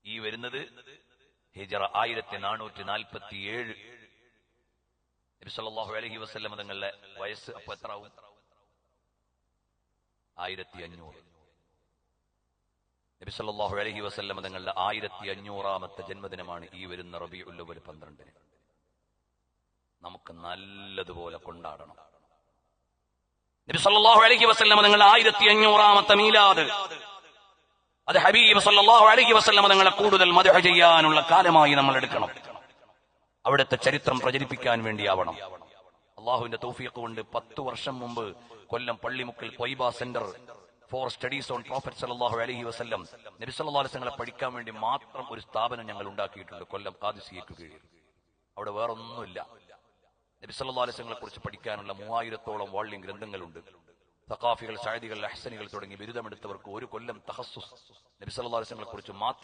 ഈ വരുന്നത് ഹിജറ 1447. നബി സല്ലല്ലാഹു അലൈഹി വസല്ലം തങ്ങളുടെ വയസ്സ് അപ്പൊ എത്ര ആവും? 1500. നബി സല്ലല്ലാഹു അലൈഹി വസല്ലം തങ്ങളുടെ 1500ാമത്തെ ജന്മദിനമാണ് ഈ വരുന്ന റബീഉൽ അവ്വൽ 12. നമുക്ക് നല്ലതുപോലെ കൊണ്ടാടണം. നബി സല്ലല്ലാഹു അലൈഹി വസല്ലം തങ്ങളുടെ 1500ാമത്തെ മീലാദ്, അത് ഹബീബ് സല്ലല്ലാഹു അലൈഹി വസല്ലം തങ്ങളെ കൂടുതൽ മദ്ഹ് ചെയ്യാനുള്ള കാലമായി നമ്മൾ എടുക്കണം. അവിടുത്തെ ചരിത്രം പ്രചരിപ്പിക്കാൻ വേണ്ടിയാവണം. അള്ളാഹുവിന്റെ തൗഫീഖ് കൊണ്ട് 10 വർഷം മുമ്പ് കൊല്ലം പള്ളിമുക്കിൽ Thwaiba centre for studies on prophet സല്ലല്ലാഹു അലൈഹി വസല്ലം, നബി സല്ലല്ലാഹു അലൈഹി വസല്ലം പഠിക്കാൻ വേണ്ടി മാത്രം ഒരു സ്ഥാപനം ഞങ്ങൾ ഉണ്ടാക്കിയിട്ടുണ്ട് കൊല്ലം ഖാദിസിയയ്ക്ക് കീഴിൽ. അവിടെ വേറൊന്നുമില്ല. നബി സല്ലല്ലാഹു അലൈഹി വസല്ലമയെ കുറിച്ച് പഠിക്കാനുള്ള 3000ത്തോളം വാള്യം ഗ്രന്ഥങ്ങളുണ്ട്. സഖാഫികൾ, സഅദികൾ, അഹ്സനികൾ തുടങ്ങി ബിരുദമെടുത്തവർക്ക് ഒരു കൊല്ലം തഖസ്സുസ് നബി സല്ലല്ലാഹു അലൈഹി വസല്ലമയെ കുറിച്ച് മാത്രം